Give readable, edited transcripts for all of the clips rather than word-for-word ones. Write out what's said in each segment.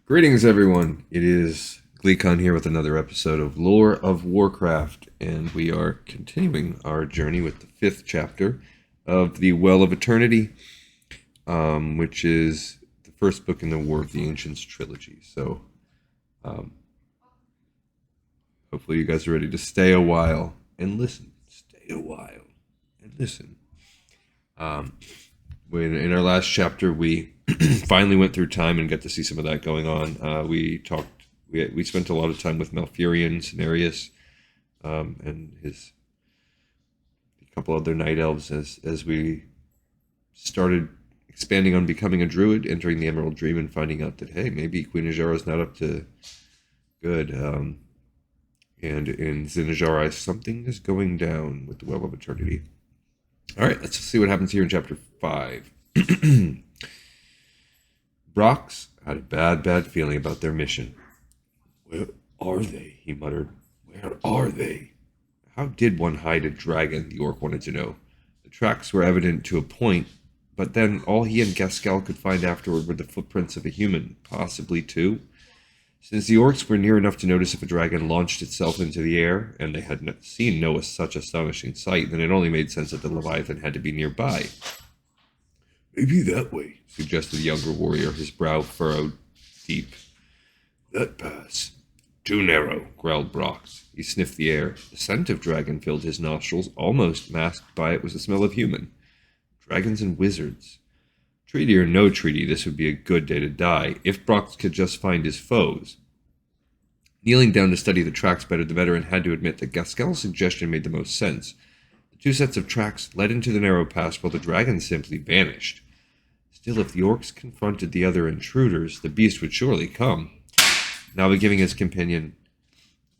Greetings, everyone. It is Gleekon here with another episode of Lore of Warcraft, and we are continuing our journey with the fifth chapter of the Well of Eternity, which is the first book in the War of the Ancients trilogy. So, hopefully, you guys are ready to stay a while and listen. Stay a while and listen. When in our last chapter, we finally went through time and got to see some of that going on. We spent a lot of time with Malfurion, Cenarius, and a couple other night elves as we started expanding on becoming a druid, entering the Emerald Dream, and finding out that hey, maybe Queen Azshara's not up to good. And in Zinajara, something is going down with the Well of Eternity. All right, let's see what happens here in chapter 5. Brox had a bad feeling about their mission. Where are they? He muttered. Where are they? How did one hide a dragon? The orc wanted to know. The tracks were evident to a point, but then all he and Gaskell could find afterward were the footprints of a human, possibly two. Since the orcs were near enough to notice if a dragon launched itself into the air, and they had seen no such astonishing sight, then it only made sense that the Leviathan had to be nearby. Maybe that way, suggested the younger warrior, his brow furrowed deep. That pass. Too narrow, growled Brox. He sniffed the air. The scent of dragon filled his nostrils. Almost masked by it was the smell of human. Dragons and wizards. Treaty or no treaty, this would be a good day to die, if Brox could just find his foes. Kneeling down to study the tracks better, the veteran had to admit that Gaskell's suggestion made the most sense. The two sets of tracks led into the narrow pass while the dragon simply vanished. Still, if the orcs confronted the other intruders, the beast would surely come. Now, by giving his companion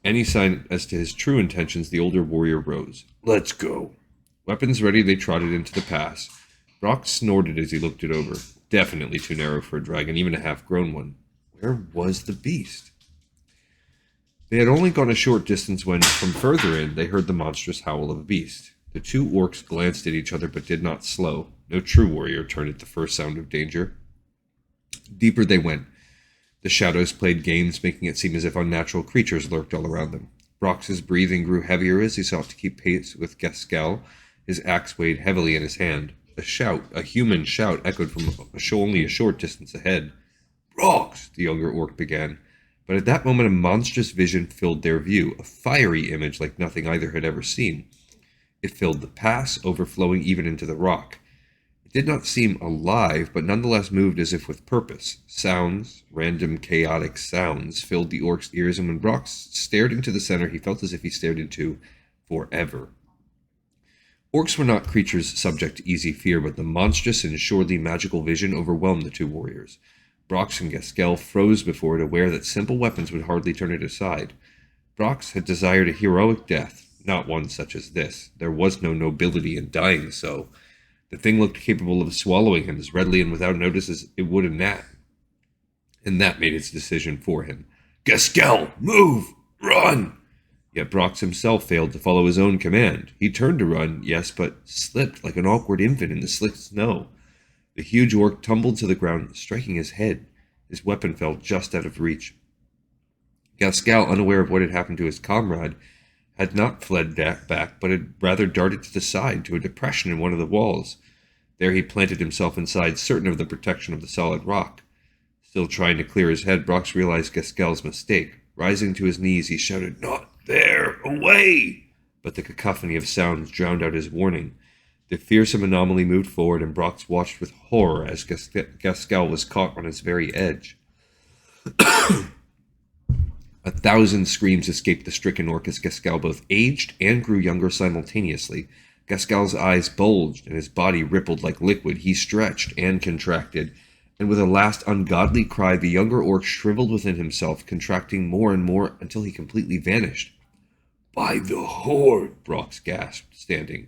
any sign as to his true intentions, the older warrior rose. Let's go. Weapons ready, they trotted into the pass. Brock snorted as he looked it over. Definitely too narrow for a dragon, even a half-grown one. Where was the beast? They had only gone a short distance when, from further in, they heard the monstrous howl of a beast. The two orcs glanced at each other but did not slow. No true warrior turned at the first sound of danger. Deeper they went. The shadows played games, making it seem as if unnatural creatures lurked all around them. Brox's breathing grew heavier as he sought to keep pace with Gaskell. His axe weighed heavily in his hand. A human shout, echoed from only a short distance ahead. Brox, the younger orc began. But at that moment a monstrous vision filled their view, a fiery image like nothing either had ever seen. It filled the pass, overflowing even into the rock. It did not seem alive, but nonetheless moved as if with purpose. Sounds, random chaotic sounds, filled the orc's ears, and when Brox stared into the center, he felt as if he stared into forever. Orcs were not creatures subject to easy fear, but the monstrous and surely magical vision overwhelmed the two warriors. Brox and Gaskell froze before it, aware that simple weapons would hardly turn it aside. Brox had desired a heroic death, not one such as this. There was no nobility in dying so. The thing looked capable of swallowing him as readily and without notice as it would a gnat. And that made its decision for him. Gaskell, move! Run! Yet Brox himself failed to follow his own command. He turned to run, yes, but slipped like an awkward infant in the slick snow. The huge orc tumbled to the ground, striking his head. His weapon fell just out of reach. Gaskell, unaware of what had happened to his comrade, had not fled back, but had rather darted to the side, to a depression in one of the walls. There he planted himself inside, certain of the protection of the solid rock. Still trying to clear his head, Brox realized Gaskell's mistake. Rising to his knees, he shouted, Not there! Away! But the cacophony of sounds drowned out his warning. The fearsome anomaly moved forward, and Brox watched with horror as Gaskell was caught on his very edge. 1,000 screams escaped the stricken orc as Gaskell both aged and grew younger simultaneously. Gaskell's eyes bulged, and his body rippled like liquid. He stretched and contracted, and with a last ungodly cry, the younger orc shriveled within himself, contracting more and more until he completely vanished. By the horde, Brox gasped, standing.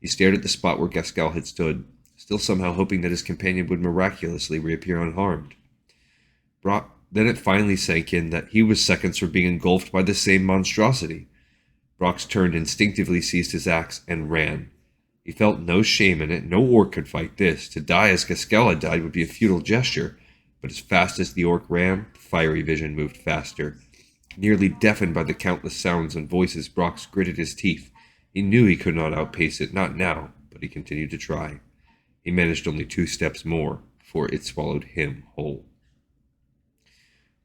He stared at the spot where Gaskell had stood, still somehow hoping that his companion would miraculously reappear unharmed. Then it finally sank in that he was seconds from being engulfed by the same monstrosity. Brox turned, instinctively seized his axe, and ran. He felt no shame in it. No orc could fight this. To die as Gaskell had died would be a futile gesture, But as fast as the orc ran, the fiery vision moved faster. Nearly deafened by the countless sounds and voices, Brox gritted his teeth. He knew he could not outpace it, not now, but he continued to try. He managed only 2 steps more before it swallowed him whole.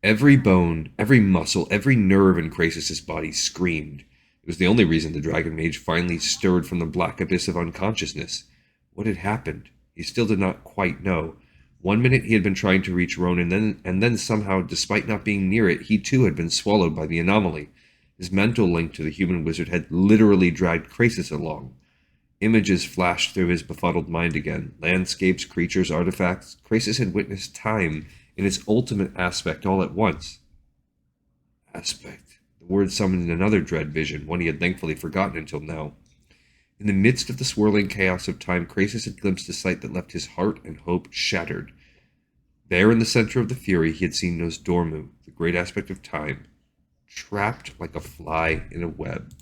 Every bone, every muscle, every nerve in Krasus' body screamed. It was the only reason the Dragon Mage finally stirred from the black abyss of unconsciousness. What had happened? He still did not quite know. 1 minute he had been trying to reach Rhonin, and then somehow, despite not being near it, he too had been swallowed by the anomaly. His mental link to the human wizard had literally dragged Krasus along. Images flashed through his befuddled mind again. Landscapes, creatures, artifacts. Krasus had witnessed time in its ultimate aspect all at once. Aspect. The word summoned another dread vision, one he had thankfully forgotten until now. In the midst of the swirling chaos of time, Krasus had glimpsed a sight that left his heart and hope shattered. There in the center of the fury, he had seen Nosdormu, the great aspect of time, trapped like a fly in a web.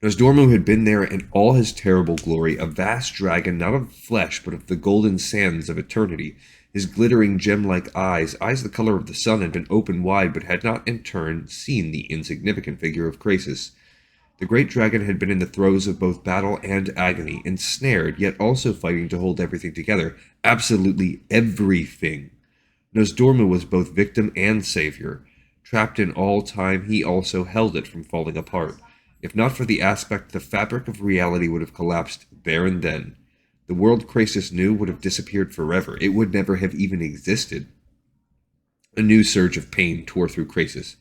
Nosdormu had been there in all his terrible glory, a vast dragon not of flesh but of the golden sands of eternity. His glittering gem-like eyes the color of the sun, had been opened wide but had not in turn seen the insignificant figure of Krasus. The great dragon had been in the throes of both battle and agony, ensnared, yet also fighting to hold everything together. Absolutely everything. Nosdormu was both victim and savior. Trapped in all time, he also held it from falling apart. If not for the aspect, the fabric of reality would have collapsed there and then. The world Krasus knew would have disappeared forever. It would never have even existed. A new surge of pain tore through Krasus.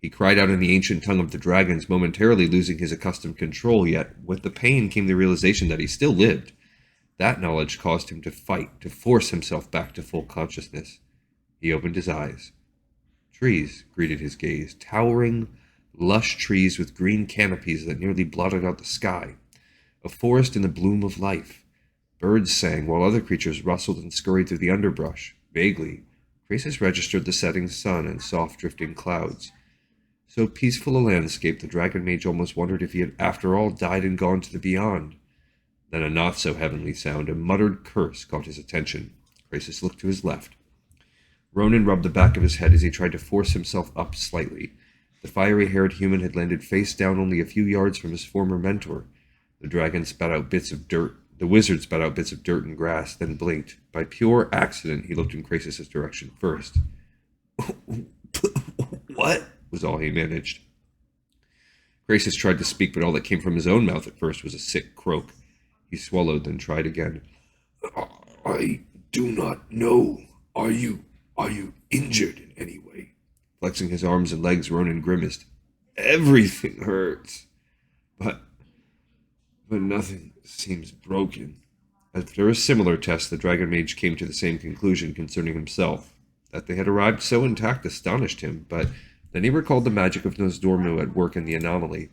He cried out in the ancient tongue of the dragons, momentarily losing his accustomed control, yet with the pain came the realization that he still lived. That knowledge caused him to fight, to force himself back to full consciousness. He opened his eyes. Trees greeted his gaze, towering, lush trees with green canopies that nearly blotted out the sky. A forest in the bloom of life. Birds sang while other creatures rustled and scurried through the underbrush. Vaguely, Krasus registered the setting sun and soft drifting clouds. So peaceful a landscape, the Dragon Mage almost wondered if he had after all died and gone to the beyond. Then a not-so-heavenly sound, a muttered curse, caught his attention. Krasus looked to his left. Rhonin rubbed the back of his head as he tried to force himself up slightly. The fiery-haired human had landed face down only a few yards from his former mentor. The dragon spat out bits of dirt. The wizard spat out bits of dirt and grass, then blinked. By pure accident, he looked in Krasus' direction first. What? Was all he managed. Krasus tried to speak, but all that came from his own mouth at first was a sick croak. He swallowed, then tried again. I do not know. Are you injured in any way? Flexing his arms and legs, Rhonin grimaced. Everything hurts. But nothing seems broken. After a similar test, the Dragon Mage came to the same conclusion concerning himself. That they had arrived so intact astonished him, but then he recalled the magic of Nosdormu at work in the anomaly.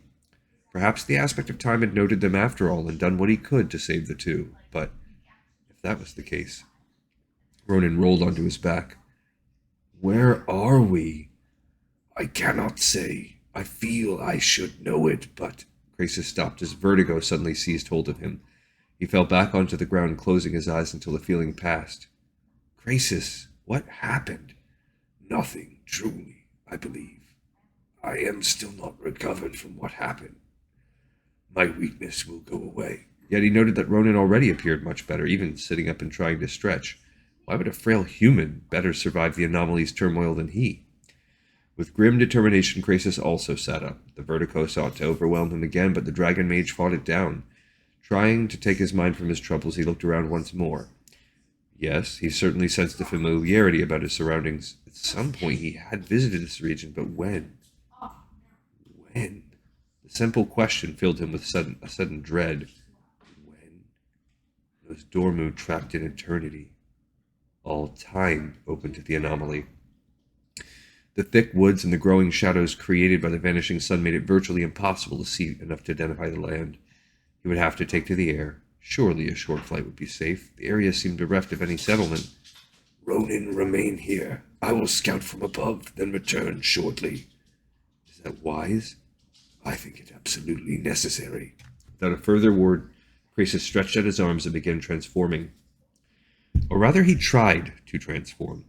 Perhaps the aspect of time had noted them after all and done what he could to save the two, but if that was the case... Rhonin rolled onto his back. Where are we? I cannot say. I feel I should know it, but... Krasus stopped as vertigo suddenly seized hold of him. He fell back onto the ground, closing his eyes until the feeling passed. Krasus, what happened? Nothing, truly, I believe. I am still not recovered from what happened. My weakness will go away. Yet he noted that Rhonin already appeared much better, even sitting up and trying to stretch. Why would a frail human better survive the anomaly's turmoil than he? With grim determination, Krasus also sat up. The vertigo sought to overwhelm him again, but the Dragon Mage fought it down. Trying to take his mind from his troubles, he looked around once more. Yes, he certainly sensed a familiarity about his surroundings. At some point he had visited this region, but when? When? The simple question filled him with a sudden dread. When? Nosdormu trapped in eternity. All time open to the anomaly. The thick woods and the growing shadows created by the vanishing sun made it virtually impossible to see enough to identify the land. He would have to take to the air. Surely a short flight would be safe. The area seemed bereft of any settlement. Rhonin, remain here. I will scout from above, then return shortly. Is that wise? I think it absolutely necessary. Without a further word, Krasus stretched out his arms and began transforming. Or rather, he tried to transform.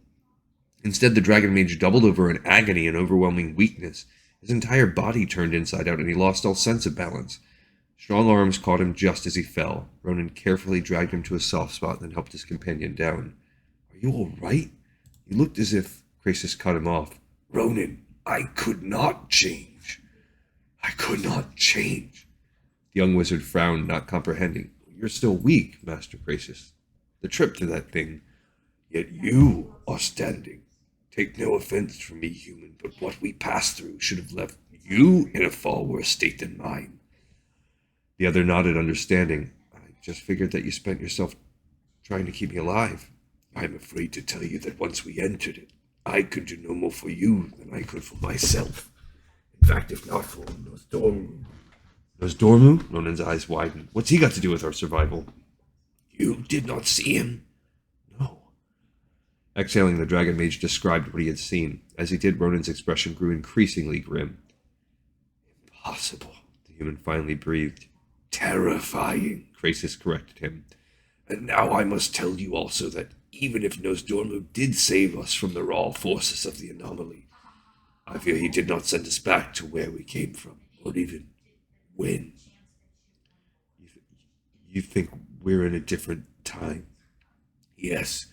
Instead, the dragon mage doubled over in agony and overwhelming weakness. His entire body turned inside out, and he lost all sense of balance. Strong arms caught him just as he fell. Rhonin carefully dragged him to a soft spot, and then helped his companion down. "Are you all right?" He looked as if Krasus cut him off. "Rhonin, I could not change. I could not change." The young wizard frowned, not comprehending. "You're still weak, Master Krasus. The trip to that thing. Yet you are standing. Take no offense from me, human, but what we passed through should have left you in a far worse state than mine." The other nodded, understanding. "I just figured that you spent yourself trying to keep me alive." "I'm afraid to tell you that once we entered it, I could do no more for you than I could for myself. In fact, if not for Nosdormu." "Nosdormu?" Ronan's eyes widened. "What's he got to do with our survival?" "You did not see him?" "No." Exhaling, the dragon mage described what he had seen. As he did, Ronan's expression grew increasingly grim. "Impossible," the human finally breathed. "Terrifying," Krasus corrected him. "And now I must tell you also that even if Nosdormu did save us from the raw forces of the anomaly, I fear he did not send us back to where we came from, or even when." You think we're in a different time?" "Yes,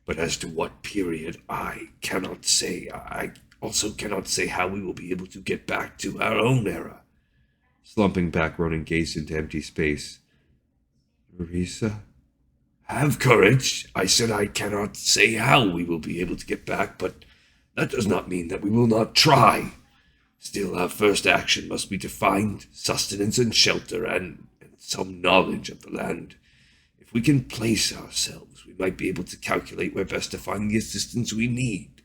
but as to what period, I cannot say. I also cannot say how we will be able to get back to our own era." Slumping back, Ronan gazed into empty space. "Risa?" "Have courage. I said I cannot say how we will be able to get back, but that does not mean that we will not try. Still, our first action must be to find sustenance and shelter and some knowledge of the land. If we can place ourselves, we might be able to calculate where best to find the assistance we need.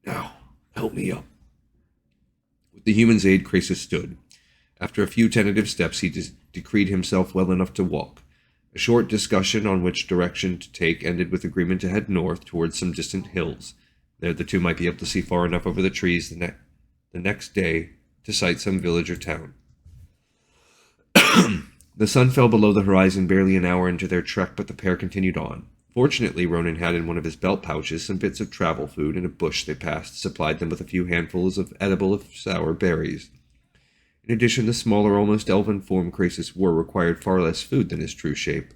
Now, help me up." With the human's aid, Krasus stood. After a few tentative steps, he decreed himself well enough to walk. A short discussion on which direction to take ended with agreement to head north towards some distant hills. There the two might be able to see far enough over the trees the next day to sight some village or town. The sun fell below the horizon barely an hour into their trek, but the pair continued on. Fortunately, Ronan had in one of his belt pouches some bits of travel food, and a bush they passed supplied them with a few handfuls of edible if sour berries. In addition, the smaller, almost elven form Krasus wore required far less food than his true shape.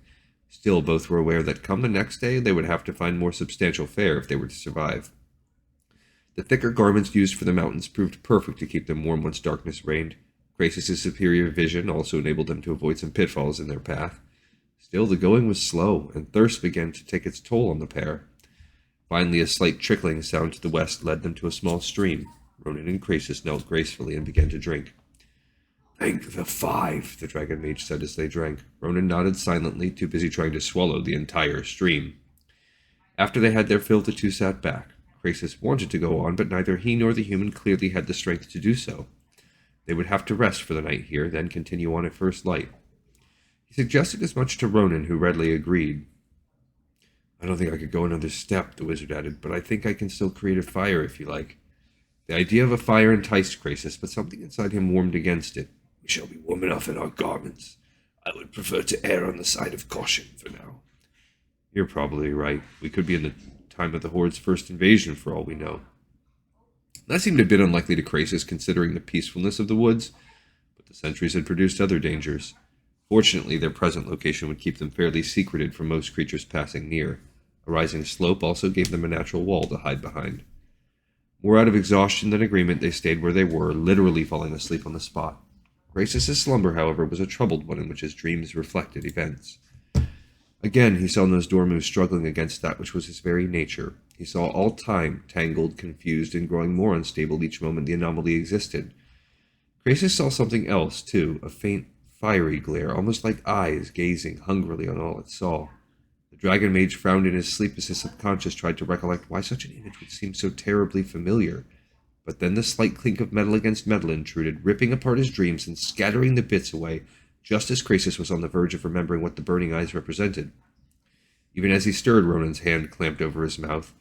Still, both were aware that come the next day, they would have to find more substantial fare if they were to survive. The thicker garments used for the mountains proved perfect to keep them warm once darkness reigned. Krasus' superior vision also enabled them to avoid some pitfalls in their path. Still, the going was slow, and thirst began to take its toll on the pair. Finally, a slight trickling sound to the west led them to a small stream. Rhonin and Krasus knelt gracefully and began to drink. "Thank the five," the dragon mage said as they drank. Rhonin nodded silently, too busy trying to swallow the entire stream. After they had their fill, the two sat back. Krasus wanted to go on, but neither he nor the human clearly had the strength to do so. They would have to rest for the night here, then continue on at first light. He suggested as much to Rhonin, who readily agreed. "I don't think I could go another step," the wizard added, "but I think I can still create a fire if you like." The idea of a fire enticed Krasus, but something inside him warmed against it. "We shall be warm enough in our garments. I would prefer to err on the side of caution for now." "You're probably right. We could be in the time of the Horde's first invasion for all we know." That seemed a bit unlikely to Krasus, considering the peacefulness of the woods, but the centuries had produced other dangers. Fortunately, their present location would keep them fairly secreted from most creatures passing near. A rising slope also gave them a natural wall to hide behind. More out of exhaustion than agreement, they stayed where they were, literally falling asleep on the spot. Krasus' slumber, however, was a troubled one in which his dreams reflected events. Again, he saw Nosdormu struggling against that which was his very nature. He saw all time tangled, confused, and growing more unstable each moment the anomaly existed. Krasus saw something else, too, a faint, fiery glare, almost like eyes gazing hungrily on all it saw. The dragon mage frowned in his sleep as his subconscious tried to recollect why such an image would seem so terribly familiar. But then the slight clink of metal against metal intruded, ripping apart his dreams and scattering the bits away, just as Krasus was on the verge of remembering what the burning eyes represented. Even as he stirred, Ronin's hand clamped over his mouth.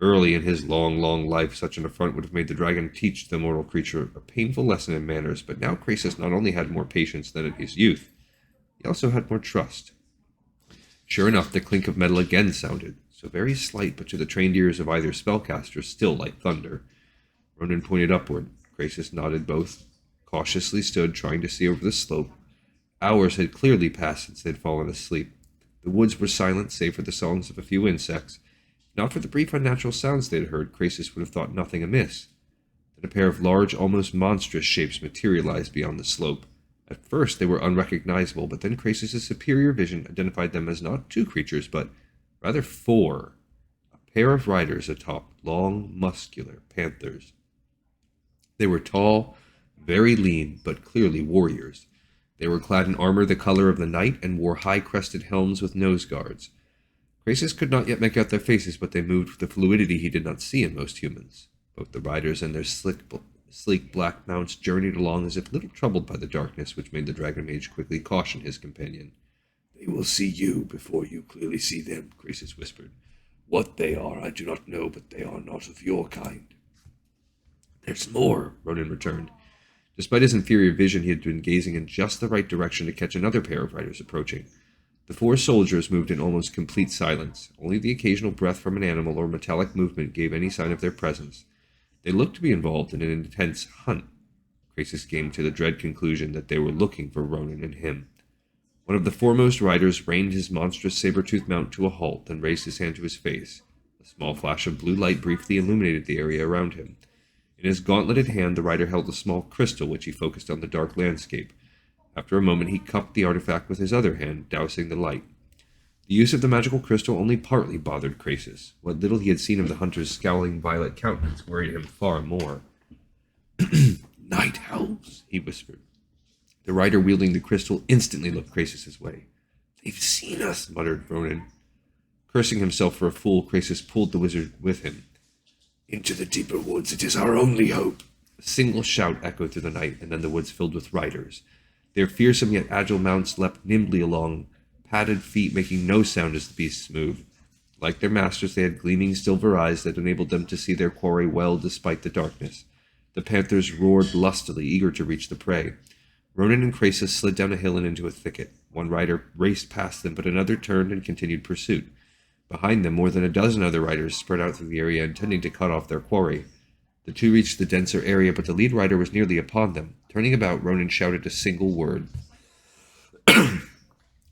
Early in his long, long life, such an affront would have made the dragon teach the mortal creature a painful lesson in manners, but now Krasus not only had more patience than in his youth, he also had more trust. Sure enough, the clink of metal again sounded, so very slight, but to the trained ears of either spellcaster still like thunder. Rhonin pointed upward. Krasus nodded both. Cautiously stood, trying to see over the slope. Hours had clearly passed since they had fallen asleep. The woods were silent, save for the songs of a few insects. Not for the brief unnatural sounds they had heard, Krasus would have thought nothing amiss. Then a pair of large, almost monstrous shapes materialized beyond the slope. At first they were unrecognizable, but then Krasus' superior vision identified them as not two creatures, but rather four. A pair of riders atop long, muscular panthers. They were tall, very lean, but clearly warriors. They were clad in armor the color of the night and wore high-crested helms with nose guards. Krasus could not yet make out their faces, but they moved with a fluidity he did not see in most humans. Both the riders and their sleek black mounts journeyed along as if little troubled by the darkness, which made the dragon mage quickly caution his companion. "They will see you before you clearly see them," Krasus whispered. "What they are I do not know, but they are not of your kind." "There's more," Rhonin returned. Despite his inferior vision, he had been gazing in just the right direction to catch another pair of riders approaching. The four soldiers moved in almost complete silence. Only the occasional breath from an animal or metallic movement gave any sign of their presence. They looked to be involved in an intense hunt. Krasus came to the dread conclusion that they were looking for Rhonin and him. One of the foremost riders reined his monstrous saber-toothed mount to a halt, then raised his hand to his face. A small flash of blue light briefly illuminated the area around him. In his gauntleted hand, the rider held a small crystal, which he focused on the dark landscape. After a moment, he cupped the artifact with his other hand, dousing the light. The use of the magical crystal only partly bothered Krasus. What little he had seen of the hunter's scowling violet countenance worried him far more. "Night elves," he whispered. The rider wielding the crystal instantly looked Krasus' way. "They've seen us," muttered Rhonin. Cursing himself for a fool, Krasus pulled the wizard with him. "Into the deeper woods, it is our only hope." A single shout echoed through the night, and then the woods filled with riders. Their fearsome yet agile mounts leapt nimbly along, padded feet making no sound as the beasts moved. Like their masters, they had gleaming silver eyes that enabled them to see their quarry well despite the darkness. The panthers roared lustily, eager to reach the prey. Rhonin and Krasus slid down a hill and into a thicket. One rider raced past them, but another turned and continued pursuit. Behind them, more than a dozen other riders spread out through the area, intending to cut off their quarry. The two reached the denser area, but the lead rider was nearly upon them. Turning about, Rhonin shouted a single word.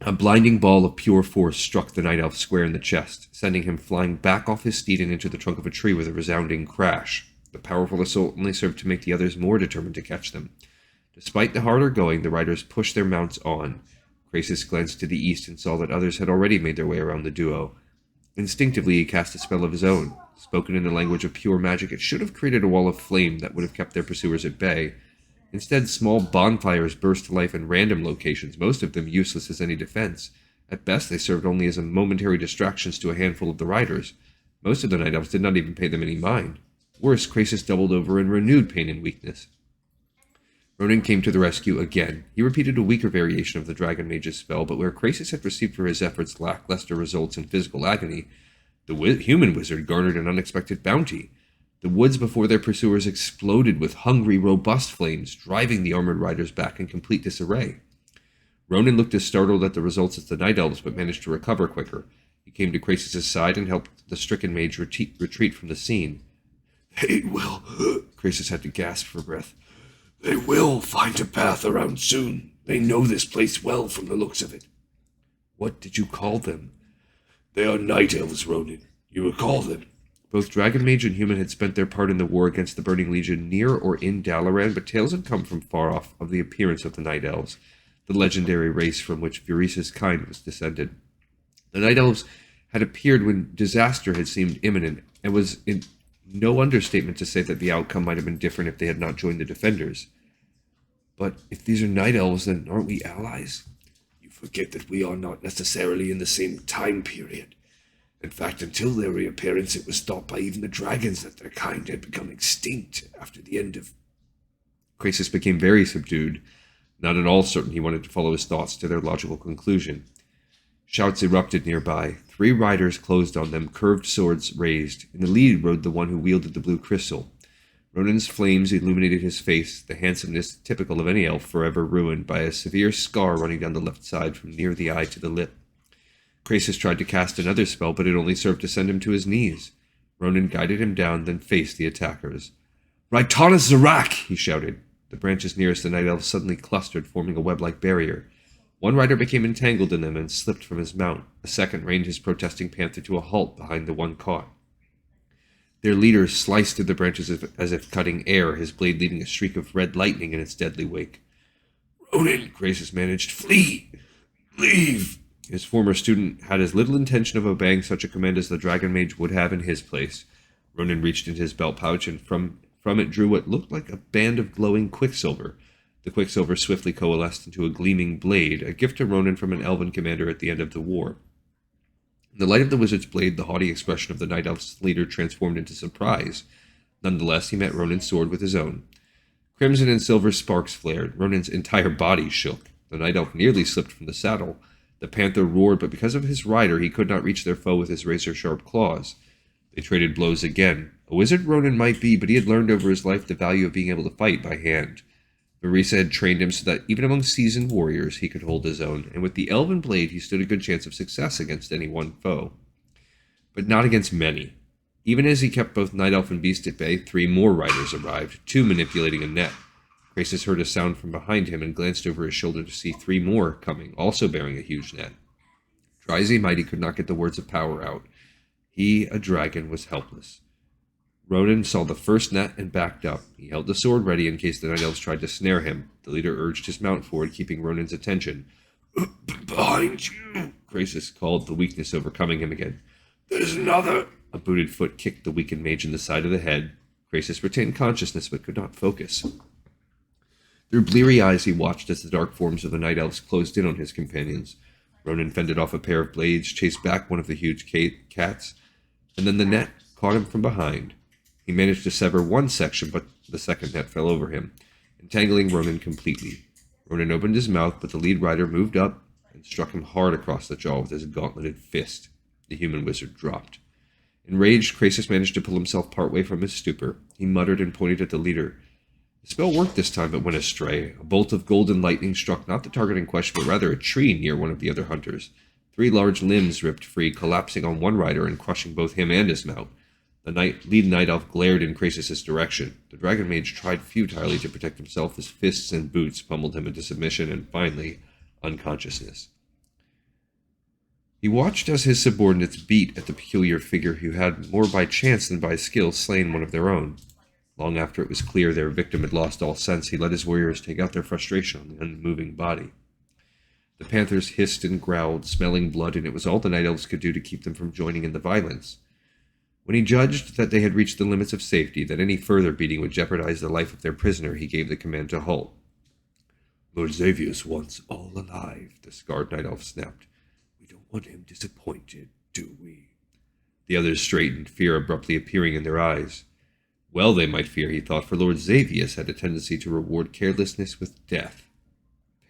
A blinding ball of pure force struck the night elf square in the chest, sending him flying back off his steed and into the trunk of a tree with a resounding crash. The powerful assault only served to make the others more determined to catch them. Despite the harder going, the riders pushed their mounts on. Krasus glanced to the east and saw that others had already made their way around the duo. Instinctively, he cast a spell of his own. Spoken in the language of pure magic, it should have created a wall of flame that would have kept their pursuers at bay. Instead, small bonfires burst to life in random locations, most of them useless as any defense. At best, they served only as momentary distractions to a handful of the riders. Most of the night elves did not even pay them any mind. Worse, Krasus doubled over in renewed pain and weakness. Rhonin came to the rescue again. He repeated a weaker variation of the Dragon Mage's spell, but where Krasus had received for his efforts lackluster results in physical agony, the human wizard garnered an unexpected bounty. The woods before their pursuers exploded with hungry, robust flames, driving the armored riders back in complete disarray. Rhonin looked as startled at the results as the night elves, but managed to recover quicker. He came to Krasus' side and helped the stricken mage retreat from the scene. "They will," Krasus had to gasp for breath. "They will find a path around soon. They know this place well from the looks of it." "What did you call them?" "They are night elves, Rhonin. You recall them?" Both Dragon Mage and Human had spent their part in the war against the Burning Legion near or in Dalaran, but tales had come from far off of the appearance of the Night Elves, the legendary race from which Viris's kind was descended. The Night Elves had appeared when disaster had seemed imminent, and was in no understatement to say that the outcome might have been different if they had not joined the Defenders. "But if these are Night Elves, then aren't we allies?" "You forget that we are not necessarily in the same time period. In fact, until their reappearance, it was thought by even the dragons that their kind had become extinct after the end of..." Krasus became very subdued, not at all certain he wanted to follow his thoughts to their logical conclusion. Shouts erupted nearby. 3 riders closed on them, curved swords raised. In the lead rode the one who wielded the blue crystal. Rhonin's flames illuminated his face, the handsomeness typical of any elf forever ruined by a severe scar running down the left side from near the eye to the lip. Krasus tried to cast another spell, but it only served to send him to his knees. Rhonin guided him down, then faced the attackers. "Raitanus Zarak!" he shouted. The branches nearest the night elves suddenly clustered, forming a web-like barrier. One rider became entangled in them and slipped from his mount. A second reined his protesting panther to a halt behind the one caught. Their leader sliced through the branches as if cutting air, his blade leaving a streak of red lightning in its deadly wake. "Rhonin," Krasus managed, "flee! Leave!" His former student had as little intention of obeying such a command as the dragon mage would have in his place. Rhonin reached into his belt pouch and from it drew what looked like a band of glowing quicksilver. The quicksilver swiftly coalesced into a gleaming blade, a gift to Rhonin from an elven commander at the end of the war. In the light of the wizard's blade, the haughty expression of the night elf's leader transformed into surprise. Nonetheless, he met Rhonin's sword with his own. Crimson and silver sparks flared. Rhonin's entire body shook. The night elf nearly slipped from the saddle. The panther roared, but because of his rider, he could not reach their foe with his razor-sharp claws. They traded blows again. A wizard Rhonin might be, but he had learned over his life the value of being able to fight by hand. Marisa had trained him so that even among seasoned warriors he could hold his own, and with the elven blade he stood a good chance of success against any one foe. But not against many. Even as he kept both night elf and beast at bay, 3 more riders arrived, 2 manipulating a net. Krasus heard a sound from behind him and glanced over his shoulder to see 3 more coming, also bearing a huge net. Try as he might, he could not get the words of power out. He, a dragon, was helpless. Rhonin saw the first net and backed up. He held the sword ready in case the night elves tried to snare him. The leader urged his mount forward, keeping Rhonin's attention. "Behind you!" Krasus called, the weakness overcoming him again. "There's another!" A booted foot kicked the weakened mage in the side of the head. Krasus retained consciousness but could not focus. Through bleary eyes he watched as the dark forms of the night elves closed in on his companions. Rhonin fended off a pair of blades, chased back one of the huge cats, and then the net caught him from behind. He managed to sever one section, but the second net fell over him, entangling Rhonin completely. Rhonin opened his mouth, but the lead rider moved up and struck him hard across the jaw with his gauntleted fist. The human wizard dropped. Enraged, Krasus managed to pull himself partway from his stupor. He muttered and pointed at the leader. The spell worked this time, but went astray. A bolt of golden lightning struck not the target in question, but rather a tree near one of the other hunters. 3 large limbs ripped free, collapsing on one rider and crushing both him and his mount. The lead night elf glared in Krasus' direction. The dragon mage tried futilely to protect himself as fists and boots pummeled him into submission and, finally, unconsciousness. He watched as his subordinates beat at the peculiar figure who had, more by chance than by skill, slain one of their own. Long after it was clear their victim had lost all sense, he let his warriors take out their frustration on the unmoving body. The panthers hissed and growled, smelling blood, and it was all the night elves could do to keep them from joining in the violence. When he judged that they had reached the limits of safety, that any further beating would jeopardize the life of their prisoner, he gave the command to halt. "Lord Xavius wants all alive," the scarred night elf snapped. "We don't want him disappointed, do we?" The others straightened, fear abruptly appearing in their eyes. Well they might fear, he thought, for Lord Xavius had a tendency to reward carelessness with death.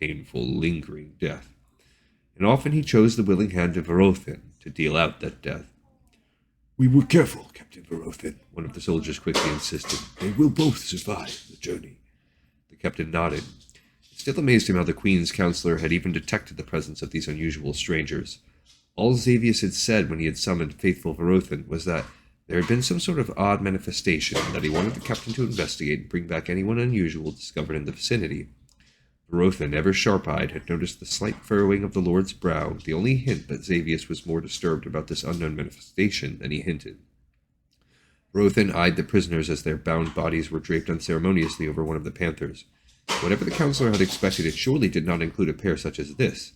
Painful, lingering death. And often he chose the willing hand of Verothin to deal out that death. "We were careful, Captain Verothin," one of the soldiers quickly insisted. "They will both survive the journey." The captain nodded. It still amazed him how the Queen's counselor had even detected the presence of these unusual strangers. All Xavius had said when he had summoned faithful Verothin was that there had been some sort of odd manifestation, and that he wanted the captain to investigate and bring back anyone unusual discovered in the vicinity. Verothin, ever sharp-eyed, had noticed the slight furrowing of the Lord's brow, the only hint that Xavius was more disturbed about this unknown manifestation than he hinted. Verothin eyed the prisoners as their bound bodies were draped unceremoniously over one of the panthers. Whatever the counselor had expected, it surely did not include a pair such as this.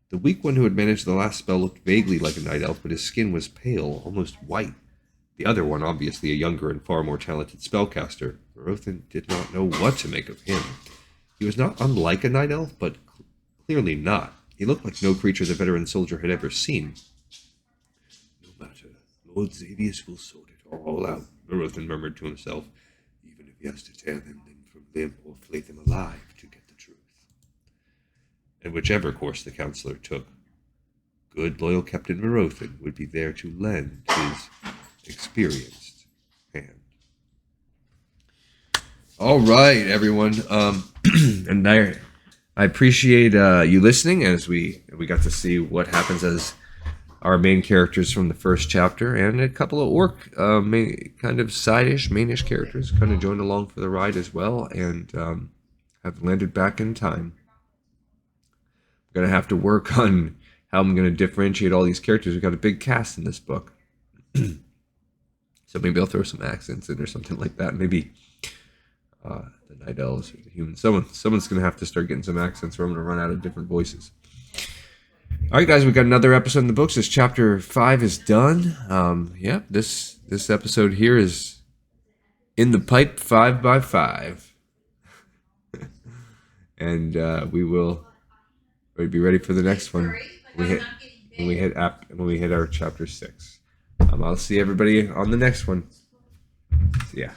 The weak one who had managed the last spell looked vaguely like a night elf, but his skin was pale, almost white. The other one, obviously a younger and far more talented spellcaster. Verothin did not know what to make of him. He was not unlike a night elf, but clearly not. He looked like no creature the veteran soldier had ever seen. "No matter. Lord Xavius will sort it all out," Verothin murmured to himself, "even if he has to tear them limb from limb or flay them alive to get the truth." And whichever course the counselor took, good, loyal Captain Verothin would be there to lend his experienced hand. All right, everyone. And I appreciate you listening as we got to see what happens as our main characters from the first chapter, and a couple of orc kind of side-ish, mainish characters kind of joined along for the ride as well, and have landed back in time. I'm going to have to work on how I'm going to differentiate all these characters. We've got a big cast in this book. So maybe I'll throw some accents in or something like that. Maybe the night elves or the humans. Someone's going to have to start getting some accents or I'm going to run out of different voices. All right, guys, we got another episode in the books. This chapter 5 is done. Yeah, this episode here is in the pipe 5 by 5. And we'll be ready for the next one. When we hit our chapter 6. I'll see everybody on the next one. See ya.